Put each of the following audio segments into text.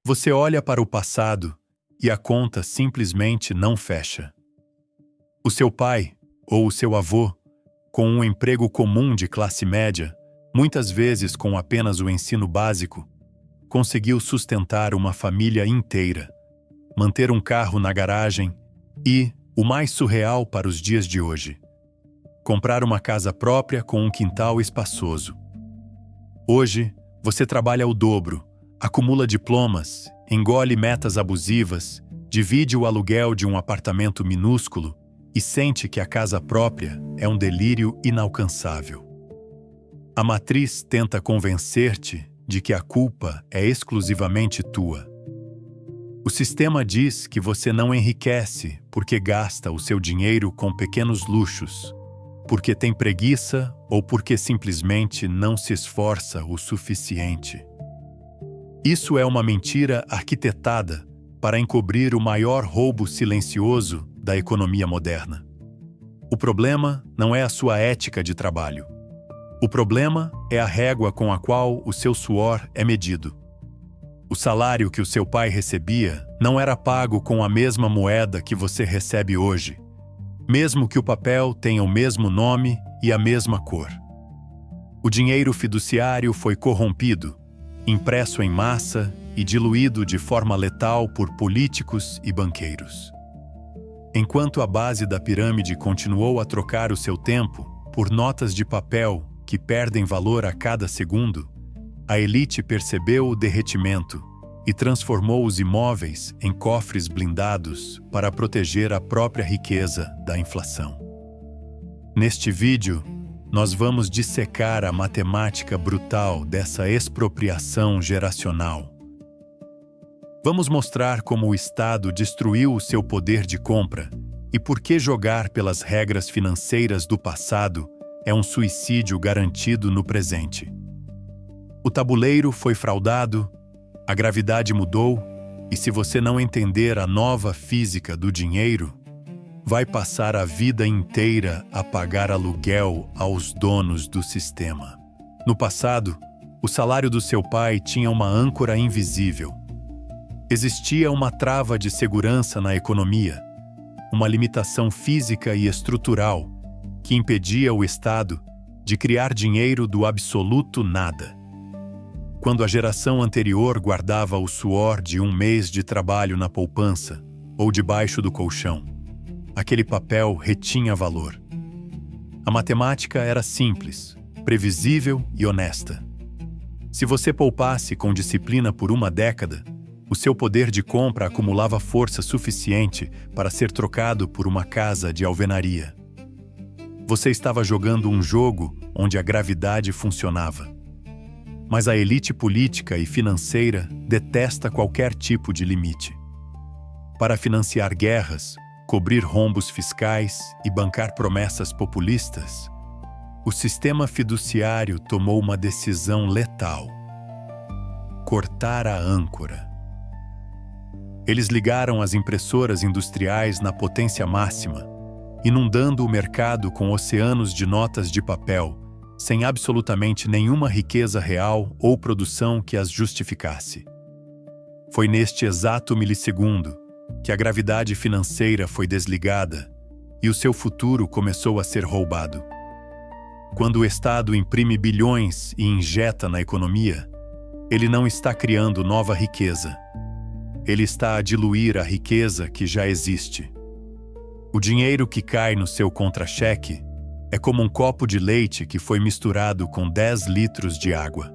Você olha para o passado e a conta simplesmente não fecha. O seu pai ou o seu avô, com um emprego comum de classe média, muitas vezes com apenas o ensino básico, conseguiu sustentar uma família inteira, manter um carro na garagem e, o mais surreal para os dias de hoje, comprar uma casa própria com um quintal espaçoso. Hoje, você trabalha o dobro, acumula diplomas, engole metas abusivas, divide o aluguel de um apartamento minúsculo e sente que a casa própria é um delírio inalcançável. A matriz tenta convencer-te de que a culpa é exclusivamente tua. O sistema diz que você não enriquece porque gasta o seu dinheiro com pequenos luxos, porque tem preguiça ou porque simplesmente não se esforça o suficiente. Isso é uma mentira arquitetada para encobrir o maior roubo silencioso da economia moderna. O problema não é a sua ética de trabalho. O problema é a régua com a qual o seu suor é medido. O salário que o seu pai recebia não era pago com a mesma moeda que você recebe hoje, mesmo que o papel tenha o mesmo nome e a mesma cor. O dinheiro fiduciário foi corrompido, impresso em massa e diluído de forma letal por políticos e banqueiros. Enquanto a base da pirâmide continuou a trocar o seu tempo por notas de papel que perdem valor a cada segundo, a elite percebeu o derretimento e transformou os imóveis em cofres blindados para proteger a própria riqueza da inflação. Neste vídeo, nós vamos dissecar a matemática brutal dessa expropriação geracional. Vamos mostrar como o Estado destruiu o seu poder de compra e por que jogar pelas regras financeiras do passado é um suicídio garantido no presente. O tabuleiro foi fraudado, a gravidade mudou, e se você não entender a nova física do dinheiro, vai passar a vida inteira a pagar aluguel aos donos do sistema. No passado, o salário do seu pai tinha uma âncora invisível. Existia uma trava de segurança na economia, uma limitação física e estrutural que impedia o Estado de criar dinheiro do absoluto nada. Quando a geração anterior guardava o suor de um mês de trabalho na poupança ou debaixo do colchão, aquele papel retinha valor. A matemática era simples, previsível e honesta. Se você poupasse com disciplina por uma década, o seu poder de compra acumulava força suficiente para ser trocado por uma casa de alvenaria. Você estava jogando um jogo onde a gravidade funcionava. Mas a elite política e financeira detesta qualquer tipo de limite. Para financiar guerras, cobrir rombos fiscais e bancar promessas populistas, o sistema fiduciário tomou uma decisão letal: cortar a âncora. Eles ligaram as impressoras industriais na potência máxima, inundando o mercado com oceanos de notas de papel, sem absolutamente nenhuma riqueza real ou produção que as justificasse. Foi neste exato milissegundo que a gravidade financeira foi desligada e o seu futuro começou a ser roubado. Quando o Estado imprime bilhões e injeta na economia, ele não está criando nova riqueza. Ele está a diluir a riqueza que já existe. O dinheiro que cai no seu contra-cheque é como um copo de leite que foi misturado com 10 litros de água.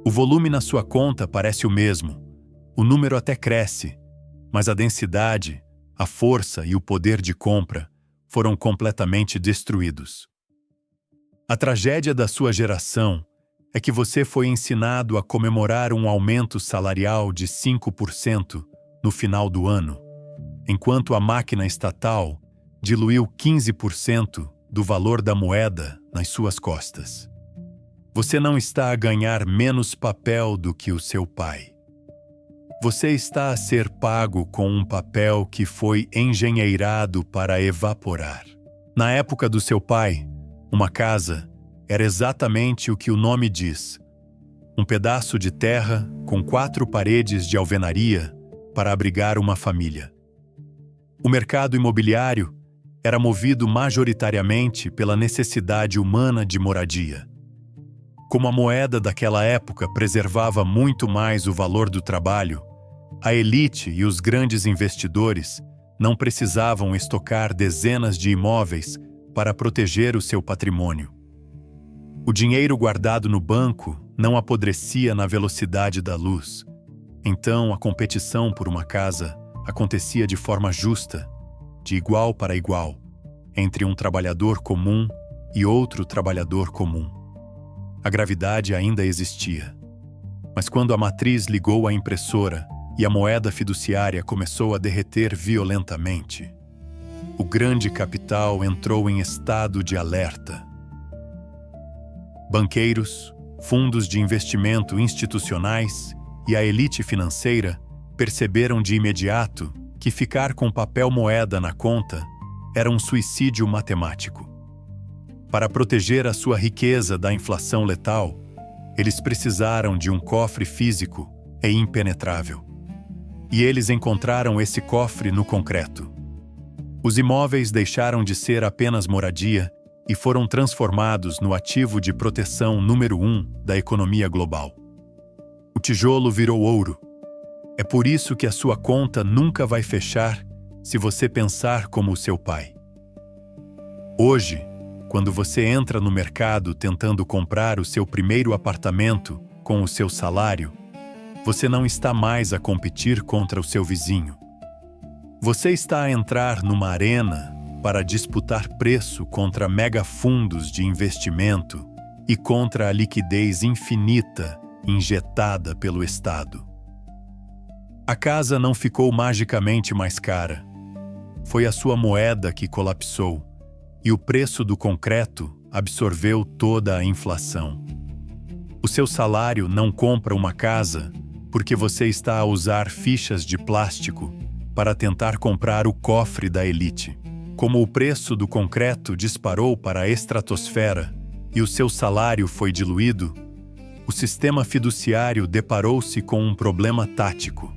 O volume na sua conta parece o mesmo, o número até cresce, mas a densidade, a força e o poder de compra foram completamente destruídos. A tragédia da sua geração é que você foi ensinado a comemorar um aumento salarial de 5% no final do ano, enquanto a máquina estatal diluiu 15% do valor da moeda nas suas costas. Você não está a ganhar menos papel do que o seu pai. Você está a ser pago com um papel que foi engenheirado para evaporar. Na época do seu pai, uma casa era exatamente o que o nome diz: um pedaço de terra com 4 paredes de alvenaria para abrigar uma família. O mercado imobiliário era movido majoritariamente pela necessidade humana de moradia. Como a moeda daquela época preservava muito mais o valor do trabalho, a elite e os grandes investidores não precisavam estocar dezenas de imóveis para proteger o seu patrimônio. O dinheiro guardado no banco não apodrecia na velocidade da luz. Então, a competição por uma casa acontecia de forma justa, de igual para igual, entre um trabalhador comum e outro trabalhador comum. A gravidade ainda existia. Mas quando a matriz ligou a impressora e a moeda fiduciária começou a derreter violentamente, o grande capital entrou em estado de alerta. Banqueiros, fundos de investimento institucionais e a elite financeira perceberam de imediato que ficar com papel moeda na conta era um suicídio matemático. Para proteger a sua riqueza da inflação letal, eles precisaram de um cofre físico e impenetrável. E eles encontraram esse cofre no concreto. Os imóveis deixaram de ser apenas moradia e foram transformados no ativo de proteção número 1 da economia global. O tijolo virou ouro. É por isso que a sua conta nunca vai fechar se você pensar como o seu pai. Hoje, quando você entra no mercado tentando comprar o seu primeiro apartamento com o seu salário, você não está mais a competir contra o seu vizinho. Você está a entrar numa arena para disputar preço contra megafundos de investimento e contra a liquidez infinita injetada pelo Estado. A casa não ficou magicamente mais cara. Foi a sua moeda que colapsou e o preço do concreto absorveu toda a inflação. O seu salário não compra uma casa porque você está a usar fichas de plástico para tentar comprar o cofre da elite. Como o preço do concreto disparou para a estratosfera e o seu salário foi diluído, o sistema fiduciário deparou-se com um problema tático.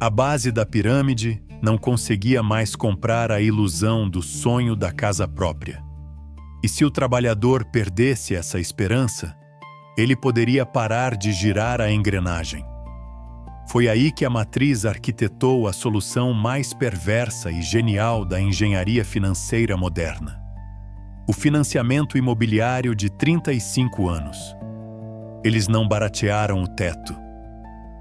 A base da pirâmide não conseguia mais comprar a ilusão do sonho da casa própria. E se o trabalhador perdesse essa esperança, ele poderia parar de girar a engrenagem. Foi aí que a matriz arquitetou a solução mais perversa e genial da engenharia financeira moderna: o financiamento imobiliário de 35 anos. Eles não baratearam o teto.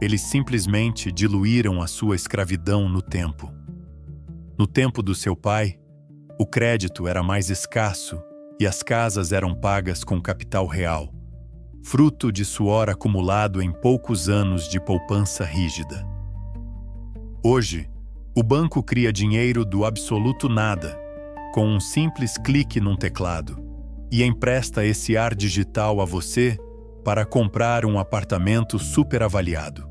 Eles simplesmente diluíram a sua escravidão no tempo. No tempo do seu pai, o crédito era mais escasso e as casas eram pagas com capital real, fruto de suor acumulado em poucos anos de poupança rígida. Hoje, o banco cria dinheiro do absoluto nada, com um simples clique num teclado, e empresta esse ar digital a você para comprar um apartamento superavaliado.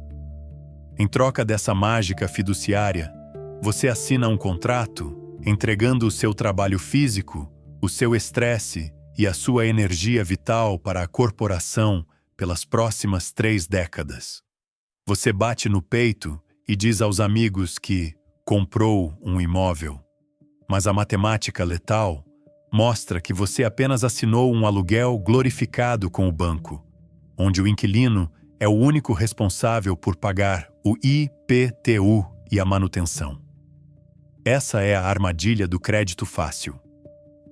Em troca dessa mágica fiduciária, você assina um contrato, entregando o seu trabalho físico, o seu estresse e a sua energia vital para a corporação pelas próximas 3 décadas. Você bate no peito e diz aos amigos que comprou um imóvel. Mas a matemática letal mostra que você apenas assinou um aluguel glorificado com o banco, onde o inquilino é o único responsável por pagar o IPTU e a manutenção. Essa é a armadilha do crédito fácil.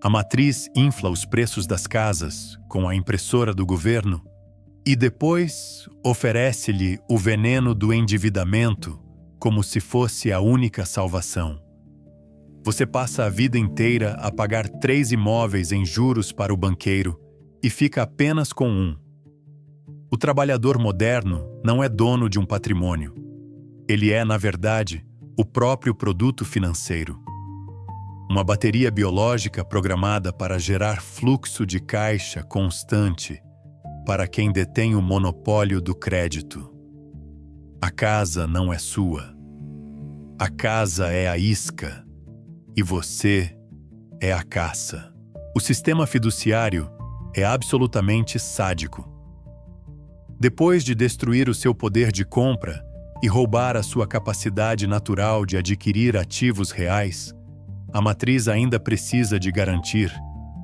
A matriz infla os preços das casas com a impressora do governo e depois oferece-lhe o veneno do endividamento como se fosse a única salvação. Você passa a vida inteira a pagar 3 imóveis em juros para o banqueiro e fica apenas com um. O trabalhador moderno não é dono de um patrimônio. Ele é, na verdade, o próprio produto financeiro. Uma bateria biológica programada para gerar fluxo de caixa constante para quem detém o monopólio do crédito. A casa não é sua. A casa é a isca e você é a caça. O sistema fiduciário é absolutamente sádico. Depois de destruir o seu poder de compra e roubar a sua capacidade natural de adquirir ativos reais, a matriz ainda precisa de garantir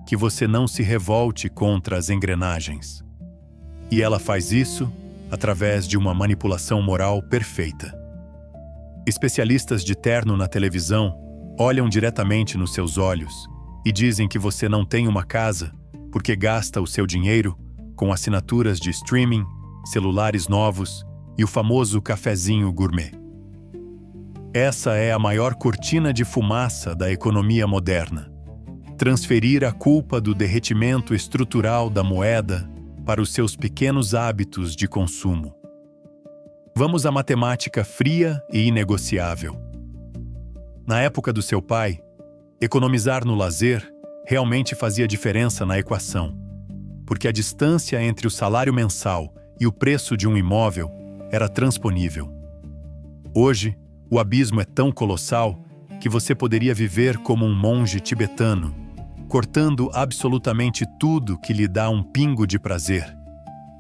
que você não se revolte contra as engrenagens. E ela faz isso através de uma manipulação moral perfeita. Especialistas de terno na televisão olham diretamente nos seus olhos e dizem que você não tem uma casa porque gasta o seu dinheiro com assinaturas de streaming, celulares novos e o famoso cafezinho gourmet. Essa é a maior cortina de fumaça da economia moderna. Transferir a culpa do derretimento estrutural da moeda para os seus pequenos hábitos de consumo. Vamos à matemática fria e inegociável. Na época do seu pai, economizar no lazer realmente fazia diferença na equação, porque a distância entre o salário mensal e o preço de um imóvel era transponível. Hoje, o abismo é tão colossal que você poderia viver como um monge tibetano, cortando absolutamente tudo que lhe dá um pingo de prazer.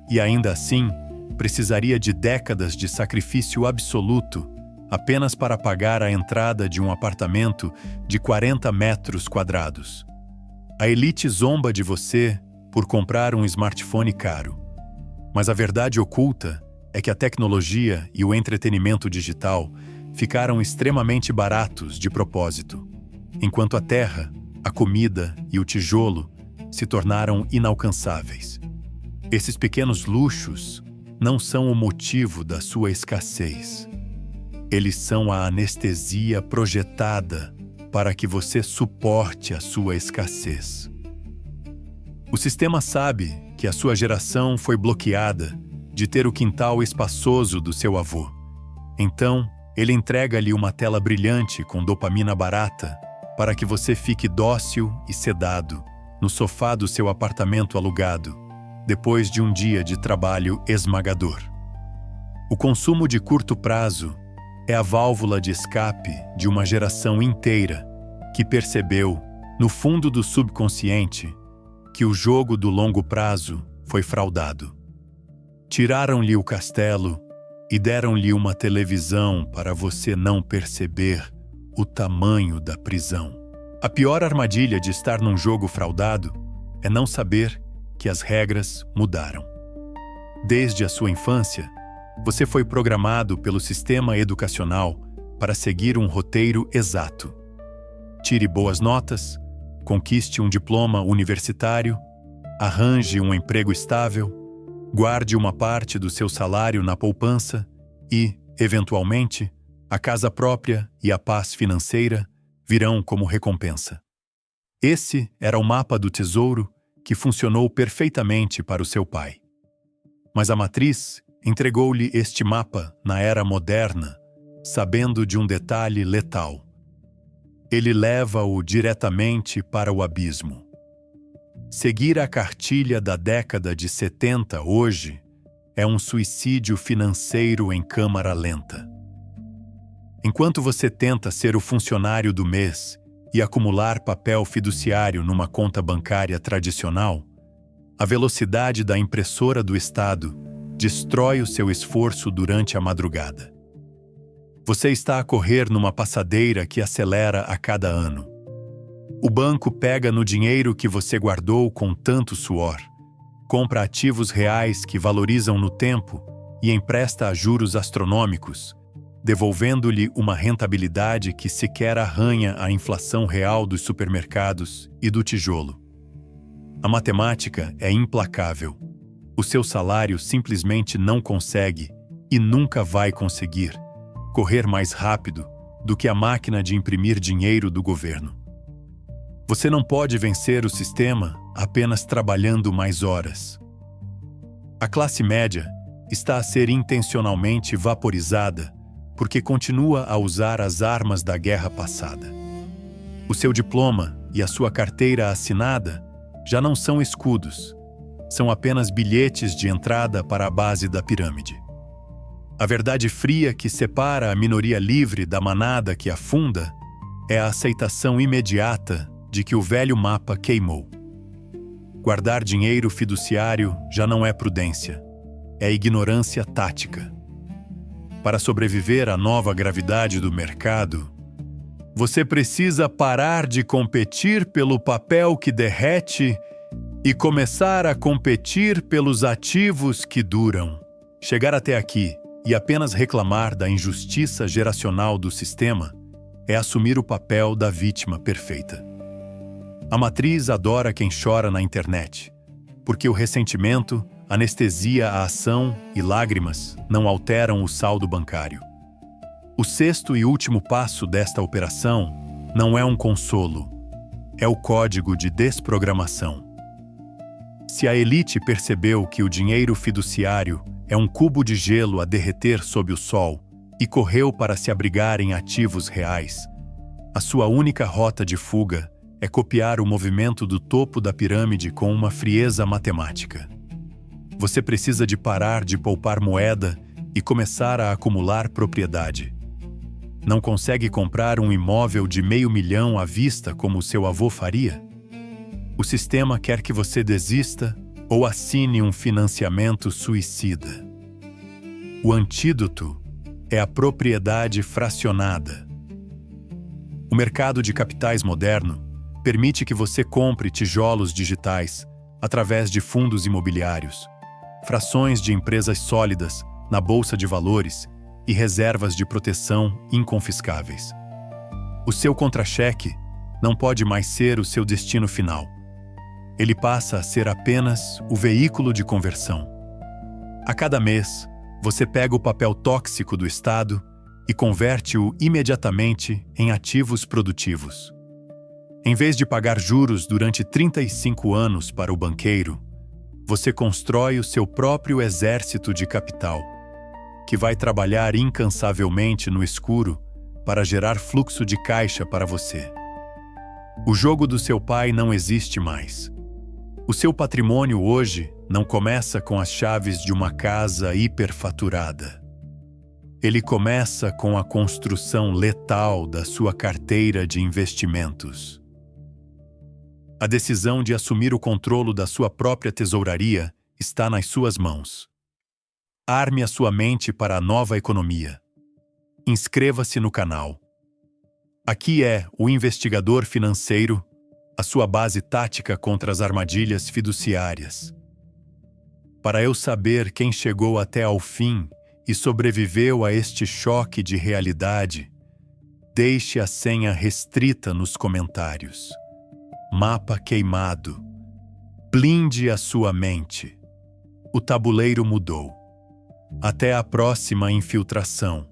E ainda assim, precisaria de décadas de sacrifício absoluto apenas para pagar a entrada de um apartamento de 40 metros quadrados. A elite zomba de você por comprar um smartphone caro. Mas a verdade oculta é que a tecnologia e o entretenimento digital ficaram extremamente baratos de propósito, enquanto a terra, a comida e o tijolo se tornaram inalcançáveis. Esses pequenos luxos não são o motivo da sua escassez. Eles são a anestesia projetada para que você suporte a sua escassez. O sistema sabe que a sua geração foi bloqueada de ter o quintal espaçoso do seu avô. Então, ele entrega-lhe uma tela brilhante com dopamina barata para que você fique dócil e sedado no sofá do seu apartamento alugado, depois de um dia de trabalho esmagador. O consumo de curto prazo é a válvula de escape de uma geração inteira que percebeu, no fundo do subconsciente, que o jogo do longo prazo foi fraudado. Tiraram-lhe o castelo e deram-lhe uma televisão para você não perceber o tamanho da prisão. A pior armadilha de estar num jogo fraudado é não saber que as regras mudaram. Desde a sua infância, você foi programado pelo sistema educacional para seguir um roteiro exato. Tire boas notas, conquiste um diploma universitário, arranje um emprego estável, guarde uma parte do seu salário na poupança e, eventualmente, a casa própria e a paz financeira virão como recompensa. Esse era o mapa do tesouro que funcionou perfeitamente para o seu pai. Mas a matriz entregou-lhe este mapa na era moderna, sabendo de um detalhe letal. Ele leva-o diretamente para o abismo. Seguir a cartilha da década de 70 hoje é um suicídio financeiro em câmara lenta. Enquanto você tenta ser o funcionário do mês e acumular papel fiduciário numa conta bancária tradicional, a velocidade da impressora do Estado destrói o seu esforço durante a madrugada. Você está a correr numa passadeira que acelera a cada ano. O banco pega no dinheiro que você guardou com tanto suor, compra ativos reais que valorizam no tempo e empresta a juros astronômicos, devolvendo-lhe uma rentabilidade que sequer arranha a inflação real dos supermercados e do tijolo. A matemática é implacável. O seu salário simplesmente não consegue, e nunca vai conseguir, correr mais rápido do que a máquina de imprimir dinheiro do governo. Você não pode vencer o sistema apenas trabalhando mais horas. A classe média está a ser intencionalmente vaporizada porque continua a usar as armas da guerra passada. O seu diploma e a sua carteira assinada já não são escudos, são apenas bilhetes de entrada para a base da pirâmide. A verdade fria que separa a minoria livre da manada que afunda é a aceitação imediata de que o velho mapa queimou. Guardar dinheiro fiduciário já não é prudência. é ignorância tática. Para sobreviver à nova gravidade do mercado, você precisa parar de competir pelo papel que derrete e começar a competir pelos ativos que duram. Chegar até aqui e apenas reclamar da injustiça geracional do sistema é assumir o papel da vítima perfeita. A matriz adora quem chora na internet, porque o ressentimento anestesia a ação e lágrimas não alteram o saldo bancário. O sexto e último passo desta operação não é um consolo, é o código de desprogramação. Se a elite percebeu que o dinheiro fiduciário é um cubo de gelo a derreter sob o sol e correu para se abrigar em ativos reais, a sua única rota de fuga é copiar o movimento do topo da pirâmide com uma frieza matemática. Você precisa de parar de poupar moeda e começar a acumular propriedade. Não consegue comprar um imóvel de $500 mil à vista como seu avô faria? O sistema quer que você desista ou assine um financiamento suicida. O antídoto é a propriedade fracionada. O mercado de capitais moderno permite que você compre tijolos digitais através de fundos imobiliários, frações de empresas sólidas na bolsa de valores e reservas de proteção inconfiscáveis. O seu contra-cheque não pode mais ser o seu destino final. Ele passa a ser apenas o veículo de conversão. A cada mês, você pega o papel tóxico do Estado e converte-o imediatamente em ativos produtivos. Em vez de pagar juros durante 35 anos para o banqueiro, você constrói o seu próprio exército de capital, que vai trabalhar incansavelmente no escuro para gerar fluxo de caixa para você. O jogo do seu pai não existe mais. O seu patrimônio hoje não começa com as chaves de uma casa hiperfaturada. Ele começa com a construção letal da sua carteira de investimentos. A decisão de assumir o controle da sua própria tesouraria está nas suas mãos. Arme a sua mente para a nova economia. Inscreva-se no canal. Aqui é o Investigador Financeiro, a sua base tática contra as armadilhas fiduciárias. Para eu saber quem chegou até ao fim e sobreviveu a este choque de realidade, deixe a senha restrita nos comentários. Mapa queimado. Blinde a sua mente. O tabuleiro mudou. Até a próxima infiltração.